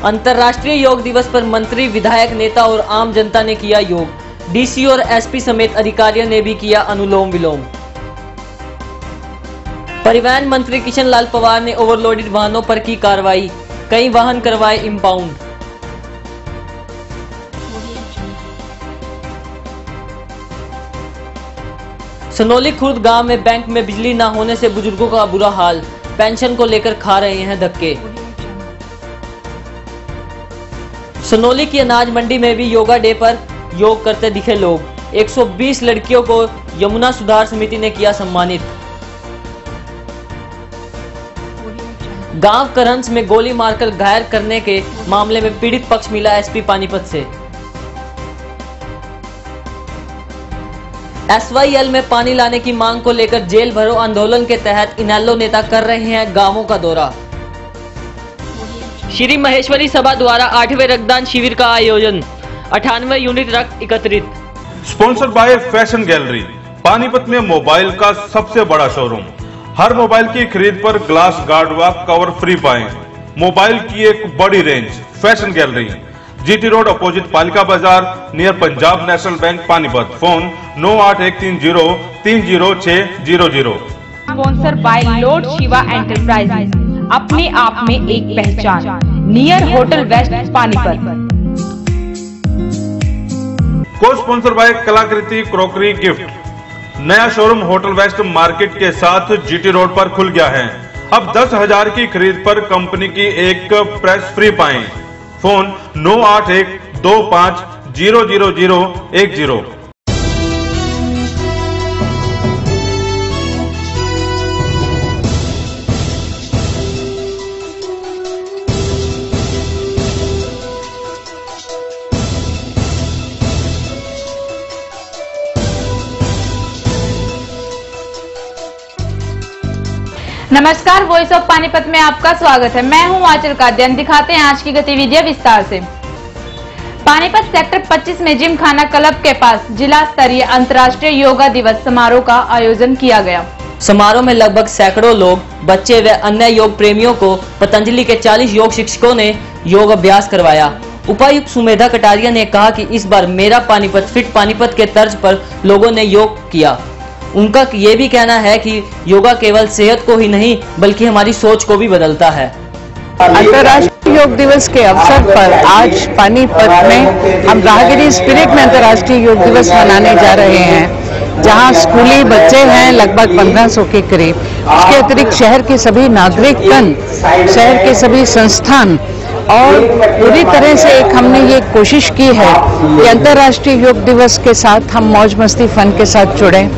अंतर्राष्ट्रीय योग दिवस पर मंत्री, विधायक, नेता और आम जनता ने किया योग। डीसी और एसपी समेत अधिकारियों ने भी किया अनुलोम विलोम। परिवहन मंत्री किशन लाल पवार ने ओवरलोडेड वाहनों पर की कार्रवाई, कई वाहन करवाए इंपाउंड। सनोली खुर्द गांव में बैंक में बिजली न होने से बुजुर्गों का बुरा हाल, पेंशन को लेकर खा रहे हैं धक्के। सनोली की अनाज मंडी में भी योगा डे पर योग करते दिखे लोग। 120 लड़कियों को यमुना सुधार समिति ने किया सम्मानित। गांव करंस में गोली मारकर घायल करने के मामले में पीड़ित पक्ष मिला एसपी पानीपत से। SYL में पानी लाने की मांग को लेकर जेल भरो आंदोलन के तहत इनेलो नेता कर रहे हैं गांवों का दौरा। श्री महेश्वरी सभा द्वारा 8वें रक्तदान शिविर का आयोजन, 98 यूनिट रक्त एकत्रित। Sponsored by fashion gallery, Panipat में मोबाइल का सबसे बड़ा शोरूम। हर मोबाइल की खरीद पर ग्लास गार्ड व कवर फ्री पाएं। मोबाइल की एक बड़ी range. Fashion gallery, GT road opposite पालिका बाजार, near Punjab national bank, Panipat. Phone 9813030600। Sponsor by Lord Shiva enterprises, अपने आप में एक पहचान, नियर होटल वेस्ट पानीपत। को sponsor by Kalakriti crockery gift. नया शोरूम होटल वेस्ट मार्केट के साथ GT रोड पर खुल गया है। अब 10,000 की खरीद पर कंपनी की एक प्रेस फ्री पाएं। फोन 9812500010। नमस्कार, वॉइस ऑफ पानीपत में आपका स्वागत है। मैं हूं आंचल कादियान। दिखाते हैं आज की गतिविधियां विस्तार से। पानीपत सेक्टर 25 में जिम खाना क्लब के पास जिला स्तरीय अंतर्राष्ट्रीय योगा दिवस समारोह का आयोजन किया गया। समारोह में लगभग सैकड़ों लोग, बच्चे व अन्य योग प्रेमियों को पतंजलि के 40 योग शिक्षकों ने योग अभ्यास करवाया। उपायुक्त सुमेधा कटारिया ने कहा कि इस बार मेरा पानीपत फिट पानीपत के तर्ज पर लोगों ने योग किया। उनका ये भी कहना है कि योगा केवल सेहत को ही नहीं बल्कि हमारी सोच को भी बदलता है। अंतर्राष्ट्रीय योग दिवस के अवसर पर आज पानीपत में हम राहगिरी स्पिरिट में अंतर्राष्ट्रीय योग दिवस मनाने जा रहे हैं, जहां स्कूली बच्चे हैं लगभग 1500 के करीब। उसके अतिरिक्त शहर के सभी नागरिकगण, शहर के सभी संस्थान और पूरी तरह से एक हमने ये कोशिश की है कि अंतर्राष्ट्रीय योग दिवस के साथ हम मौज मस्ती फन के साथ जुड़ें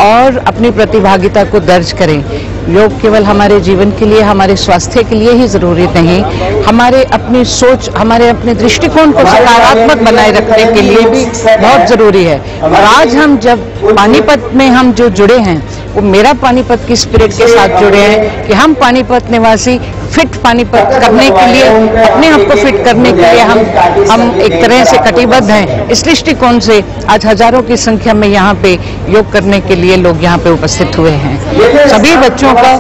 और अपनी प्रतिभागिता को दर्ज करें। योग केवल हमारे जीवन के लिए, हमारे स्वास्थ्य के लिए ही जरूरी नहीं, हमारे अपनी सोच, हमारे अपने दृष्टिकोण को सकारात्मक बनाए रखने के लिए भी बहुत जरूरी है। और आज हम जब पानीपत में हम जो जुड़े हैं वो मेरा पानीपत की स्पिरिट के साथ जुड़े हैं कि हम पानीपत निवासी फिट पानीपत करने के लिए, अपने आप को फिट करने के लिए हम एक तरह से कटिबद्ध हैं। इस दृष्टिकोण से आज हजारों की संख्या में यहाँ पे योग करने के लिए लोग यहाँ पे उपस्थित हुए हैं। सभी बच्चों का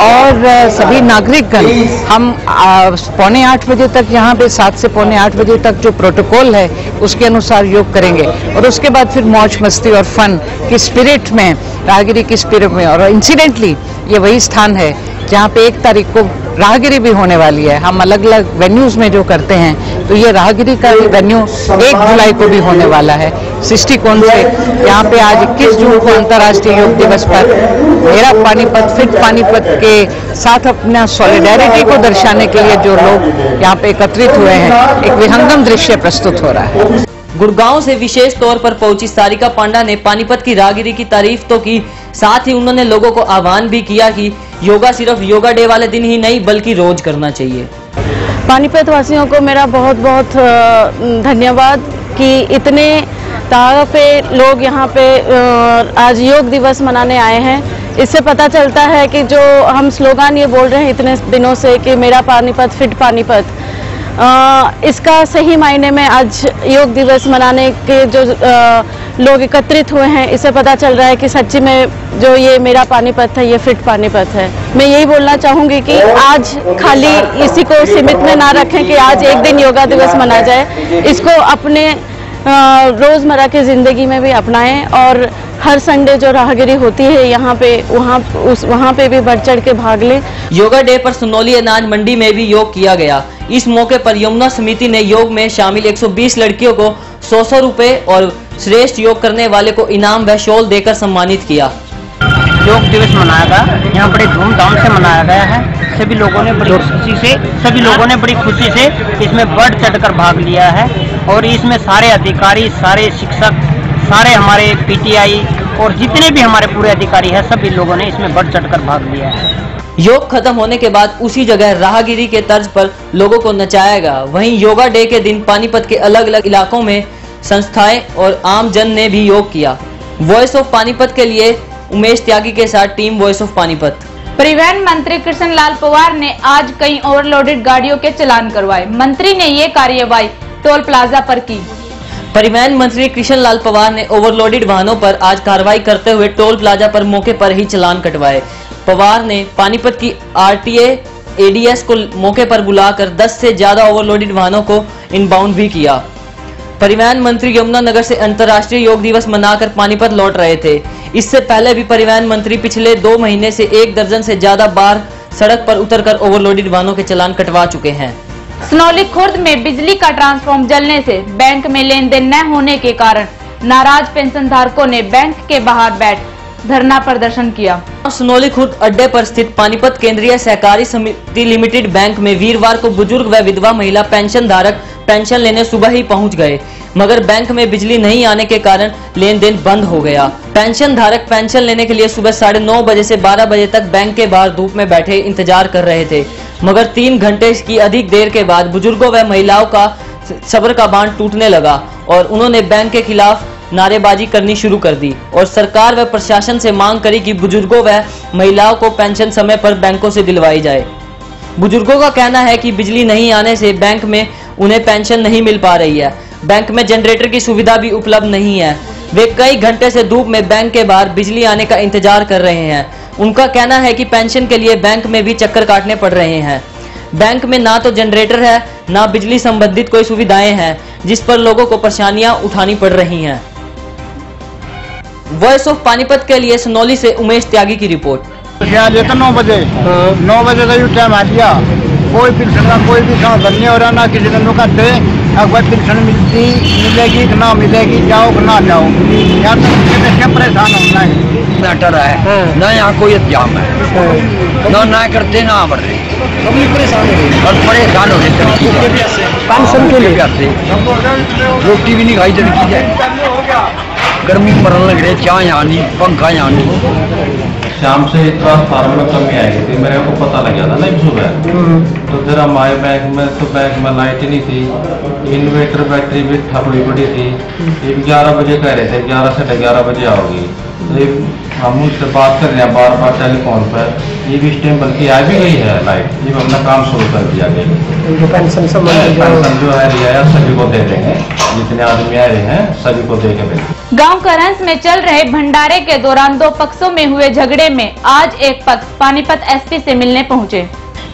और सभी नागरिकगण हम 7:45 बजे तक यहाँ पे 7 से 7:45 बजे तक जो प्रोटोकॉल है उसके अनुसार योग करेंगे और उसके बाद फिर मौज मस्ती और फन की स्पिरिट में, राहगिरी की स्पिरिट में। और इंसिडेंटली ये वही स्थान है जहाँ पे 1 तारीख को राहगिरी भी होने वाली है। हम अलग अलग वेन्यूज में जो करते हैं तो ये राहगिरी का वेन्यू 1 जुलाई को भी होने वाला है। दृष्टिकोण से यहाँ पे आज 21 जून को अंतर्राष्ट्रीय योग दिवस पर मेरा पानीपत फिट पानीपत के साथ अपना सॉलिडेरिटी को दर्शाने के लिए जो लोग यहाँ पे एकत्रित हुए हैं, एक विहंगम दृश्य प्रस्तुत हो रहा है। गुड़गांव से विशेष तौर पर पहुंची सारिका पांडा ने पानीपत की राहगिरी की तारीफ तो की, साथ ही उन्होंने लोगों को आह्वान भी किया कि योगा सिर्फ योगा डे वाले दिन ही नहीं बल्कि रोज करना चाहिए। पानीपत वासियों को मेरा बहुत बहुत धन्यवाद कि इतने तादाद पे लोग यहाँ पे आज योग दिवस मनाने आए हैं। इससे पता चलता है कि जो हम स्लोगन ये बोल रहे हैं इतने दिनों से कि मेरा पानीपत फिट पानीपत, इसका सही मायने में आज योग दिवस मनाने के जो लोग एकत्रित हुए हैं, इससे पता चल रहा है कि सच्ची में जो ये मेरा पानीपत है, ये फिट पानीपत है। मैं यही बोलना चाहूँगी कि आज खाली इसी को सीमित में ना रखें कि आज एक दिन योगा दिवस मनाया जाए, इसको अपने रोज़मर्रा की ज़िंदगी में भी अपनाएं और हर संडे जो राहगिरी होती है यहाँ पे वहाँ पे भी बढ़ चढ़ के भाग लें। योगा डे पर सुनौली अनाज मंडी में भी योग किया गया। इस मौके पर यमुना समिति ने योग में शामिल 120 लड़कियों को 100 रुपए और श्रेष्ठ योग करने वाले को इनाम व शॉल देकर सम्मानित किया। योग दिवस मनाया गया, यहाँ बड़े धूमधाम से मनाया गया है। सभी लोगों ने बड़ी खुशी से इसमें बढ़ चढ़कर भाग लिया है और इसमें सारे अधिकारी, सारे शिक्षक, सारे हमारे पीटीआई और जितने भी हमारे पूरे अधिकारी हैं, सभी लोगों ने इसमें बढ़ चढ़कर भाग लिया है। योग खत्म होने के बाद उसी जगह राहगिरी के तर्ज पर लोगों को नचाएगा। वहीं योगा डे के दिन पानीपत के अलग अलग इलाकों में संस्थाएं और आम जन ने भी योग किया। वॉइस ऑफ पानीपत के लिए उमेश त्यागी के साथ टीम वॉइस ऑफ पानीपत। परिवहन मंत्री कृष्ण लाल पवार ने आज कई ओवरलोडेड गाड़ियों के चालान करवाए। मंत्री ने ये कार्यवाही टोल प्लाजा पर की। परिवहन मंत्री कृष्ण लाल पवार ने ओवरलोडेड वाहनों पर आज कार्रवाई करते हुए टोल प्लाजा पर मौके पर ही चालान कटवाए। पवार ने पानीपत की आरटीए एडीएस को मौके पर बुलाकर 10 से ज्यादा ओवरलोडेड वाहनों को इनबाउंड भी किया। परिवहन मंत्री यमुनानगर से अंतर्राष्ट्रीय योग दिवस मनाकर पानीपत लौट रहे थे। इससे पहले भी परिवहन मंत्री पिछले 2 महीने से 1 दर्जन से ज्यादा बार सड़क पर उतरकर ओवरलोडेड वाहनों के चालान कटवा चुके हैं। सुनौली खुर्द में बिजली का ट्रांसफार्मर जलने से बैंक में लेन देन न होने के कारण नाराज पेंशन धारकों ने बैंक के बाहर बैठ धरना प्रदर्शन किया। सुनौली खुर्द अड्डे पर स्थित पानीपत केंद्रीय सहकारी समिति लिमिटेड बैंक में वीरवार को बुजुर्ग व विधवा महिला पेंशन धारक पेंशन लेने सुबह ही पहुंच गए, मगर बैंक में बिजली नहीं आने के कारण लेन देन बंद हो गया। पेंशन धारक पेंशन लेने के लिए सुबह 9:30 बजे से 12 बजे तक बैंक के बाहर धूप में बैठे इंतजार कर रहे थे, मगर 3 घंटे की अधिक देर के बाद बुजुर्गों व महिलाओं का सब्र का बांध टूटने लगा और उन्होंने बैंक के खिलाफ नारेबाजी करनी शुरू कर दी और सरकार व प्रशासन से मांग करी कि बुजुर्गों व महिलाओं को पेंशन समय पर बैंकों से दिलवाई जाए। बुजुर्गों का कहना है कि बिजली नहीं आने से बैंक में उन्हें पेंशन नहीं मिल पा रही है। बैंक में जनरेटर की सुविधा भी उपलब्ध नहीं है। वे कई घंटे से धूप में बैंक के बाहर बिजली आने का इंतजार कर रहे हैं। उनका कहना है कि पेंशन के लिए बैंक में भी चक्कर काटने पड़ रहे हैं। बैंक में ना तो जनरेटर है, ना बिजली संबंधित कोई सुविधाएं हैं, जिस पर लोगों को परेशानियां उठानी पड़ रही हैं। वॉइस ऑफ पानीपत के लिए सुनौली से उमेश त्यागी की रिपोर्ट। 9 बजे का यू टाइम आ दिया, कोई पेंशन का कोई भी साधन नहीं हो रहा, ना किसी ने कहते अगर पेंशन मिलेगी कि ना मिलेगी, जाओ कि ना जाओ, यहाँ तो परेशान होना है। मैटर है ना, यहाँ कोई इंतजाम है ना करते ना बढ़ रहे, और परेशान हो रहे पेंशन के लिए। रोटी भी नहीं खाई जल्दी जाए, गर्मी मरने लग रही, चाय यहाँ नहीं, पंखा यहाँ नहीं। शाम से ट्रांसफार्मर में कमी आई थी, मेरे को पता लग गया था ना सुबह, तो फिर हमारे बैंक में लाइट नहीं थी, इन्वर्टर बैटरी भी ठपड़ी पड़ी थी। 11 बजे कह रहे थे 11 से 11:30 बजे आओगी, तो हम उससे बात कर रहे हैं बार टेलीफोन पर, ये भी टाइम बल्कि आ भी गई है लाइट, ये हमने काम शुरू कर दिया गया। पेंशन जो है रियायत सभी को दे देंगे, जितने आदमी आए हैं सभी को दे के। गांव करंस में चल रहे भंडारे के दौरान 2 पक्षों में हुए झगड़े में आज एक पक्ष पानीपत एसपी से मिलने पहुंचे।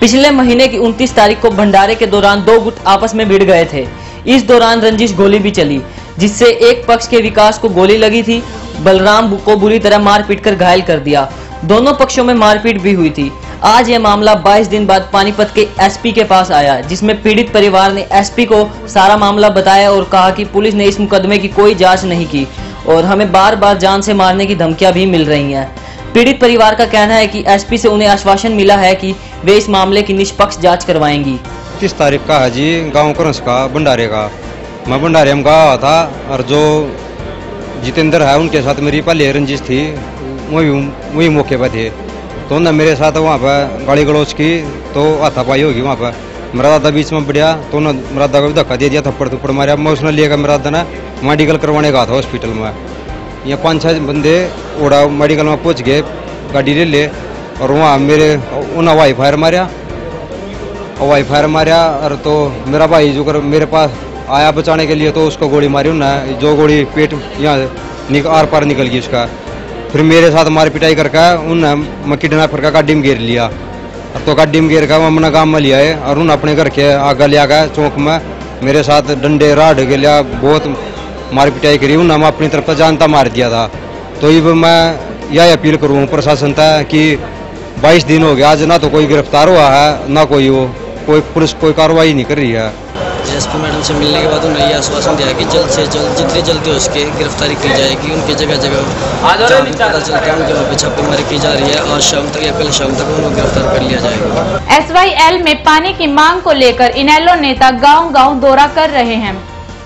पिछले महीने की 29 तारीख को भंडारे के दौरान 2 गुट आपस में भिड़ गए थे। इस दौरान रंजिश गोली भी चली, जिससे एक पक्ष के विकास को गोली लगी थी। बलराम को बुरी तरह मारपीट कर घायल कर दिया। दोनों पक्षों में मारपीट भी हुई थी। आज यह मामला 22 दिन बाद पानीपत के एसपी के पास आया, जिसमें पीड़ित परिवार ने एसपी को सारा मामला बताया और कहा कि पुलिस ने इस मुकदमे की कोई जांच नहीं की और हमें बार बार जान से मारने की धमकियां भी मिल रही हैं। पीड़ित परिवार का कहना है कि एसपी से उन्हें आश्वासन मिला है कि वे इस मामले की निष्पक्ष जांच करवाएंगी। 30 तारीख का है जी, गाँव करंस का भंडारे का। मैं भंडारे में गया था और जो जितेंद्र है उनके साथ मेरी पहले रंजिश थी, वही मौके पर थे, तो उन्होंने मेरे साथ वहाँ पर गाड़ी गलौज की, तो हाथापाई होगी वहाँ पर। मेरा दादा बीच में बढ़िया, तो उन्होंने मेरा दादा को भी धक्का दे दिया, थप्पड़ थप्पड़ मारा। मैं उसने लेकर मेरा दादा ना मेडिकल करवाने गया था हॉस्पिटल में। यहाँ 5-6 बंदे उड़ा मेडिकल में पहुँच गए, गाड़ी ले ले, और वहाँ मेरे उन्हें वाई फायर मारा, हवाई फायर मारा। और तो मेरा भाई जो कर मेरे पास आया बचाने के लिए, तो उसको गोली मारी उन्हें, जो गोली पेट यहाँ आर पार निकल गई उसका। फिर मेरे साथ मार पिटाई करके उन्हें किडनैपर का गाड़ी में घेर लिया। और तो गाड़ी में घेर कर अपना गाँव में लिया है और उन्हें अपने घर के आगे लिया गया चौक में। मेरे साथ डंडे राड के लिया बहुत मार पिटाई करी, उन्हें अपनी तरफ से जानता मार दिया था। तो ये मैं यह अपील करूँ प्रशासन तक कि 22 दिन हो गया, आज ना तो कोई गिरफ्तार हुआ है ना कोई पुलिस कोई कार्रवाई नहीं कर रही है। एसपी मैडम से मिलने के बाद उन्हें यह आश्वासन दिया कि जल्द से जल्द जितनी जल्दी हो सके गिरफ्तारी की जाएगी। उनकी जगह जगह जहाँ भी पता चलता है उनके वहाँ पे छापेमारी की जा रही है और शाम तक या कल शाम तक उनको गिरफ्तार कर लिया जाएगा। SYL में पानी की मांग को लेकर इनेलो नेता गांव-गांव दौरा कर रहे हैं।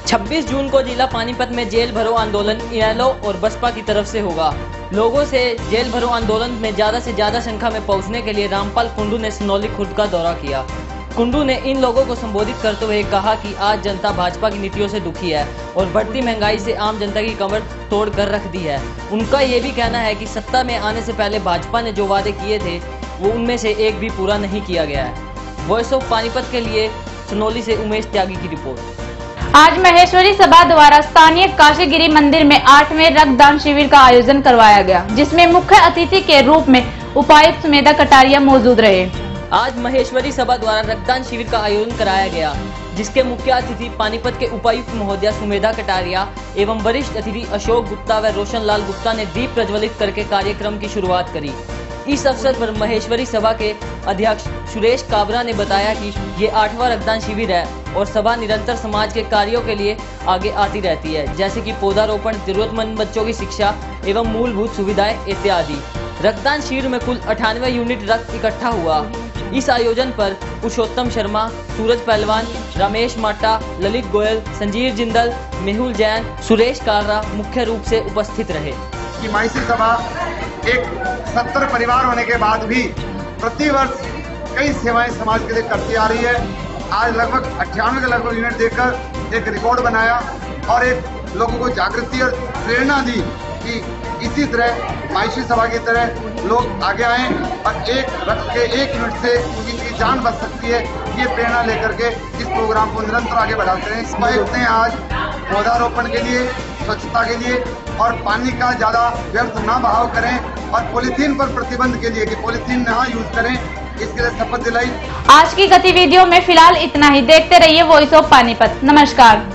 26 जून को जिला पानीपत में जेल भरो आंदोलन इनेलो और बसपा की तरफ से होगा। लोगों से जेल भरो आंदोलन में ज्यादा से ज्यादा संख्या में पहुंचने के लिए रामपाल कुंडू ने सनौली खुर्द का दौरा किया। कुंडू ने इन लोगों को संबोधित करते हुए कहा कि आज जनता भाजपा की नीतियों से दुखी है और बढ़ती महंगाई से आम जनता की कमर तोड़ कर रख दी है। उनका ये भी कहना है कि सत्ता में आने से पहले भाजपा ने जो वादे किए थे वो उनमें से एक भी पूरा नहीं किया गया है। वॉइस ऑफ पानीपत के लिए सनौली से उमेश त्यागी की रिपोर्ट। आज महेश्वरी सभा द्वारा स्थानीय काशीगिरी मंदिर में 8वें रक्तदान शिविर का आयोजन करवाया गया, जिसमें मुख्य अतिथि के रूप में उपायुक्त सुमेधा कटारिया मौजूद रहे। आज महेश्वरी सभा द्वारा रक्तदान शिविर का आयोजन कराया गया, जिसके मुख्य अतिथि पानीपत के उपायुक्त महोदया सुमेधा कटारिया एवं वरिष्ठ अतिथि अशोक गुप्ता व रोशन लाल गुप्ता ने दीप प्रज्वलित करके कार्यक्रम की शुरुआत करी। इस अवसर पर महेश्वरी सभा के अध्यक्ष सुरेश काबरा ने बताया कि ये 8वां रक्तदान शिविर है और सभा निरंतर समाज के कार्यों के लिए आगे आती रहती है, जैसे कि पौधारोपण, जरूरतमंद बच्चों की शिक्षा एवं मूलभूत सुविधाएं इत्यादि। रक्तदान शिविर में कुल 98 यूनिट रक्त इकट्ठा हुआ। इस आयोजन पर पुरुषोत्तम शर्मा, सूरज पहलवान, रमेश माटा, ललित गोयल, संजीव जिंदल, मेहुल जैन, सुरेश कालरा मुख्य रूप से उपस्थित रहे। कि माइसी सभा एक 70 परिवार होने के बाद भी प्रतिवर्ष कई सेवाएं समाज के लिए करती आ रही है। आज लगभग 98 के लगभग यूनिट देकर एक रिकॉर्ड बनाया और एक लोगों को जागृति और प्रेरणा दी कि इसी तरह माइसी सभा की तरह लोग आगे आएं और एक रक्त के 1 यूनिट से इनकी जान बच सकती है। ये प्रेरणा लेकर के इस प्रोग्राम को निरंतर आगे बढ़ाते हैं। उपायुक्त ने आज पौधारोपण के लिए, स्वच्छता के लिए और पानी का ज़्यादा व्यर्थ ना बहाव करें और पॉलीथीन पर प्रतिबंध के लिए कि पॉलीथीन ना यूज करें, इसके लिए शपथ दिलाई। आज की गतिविधियों में फिलहाल इतना ही। देखते रहिए वॉइस ऑफ पानीपत। नमस्कार।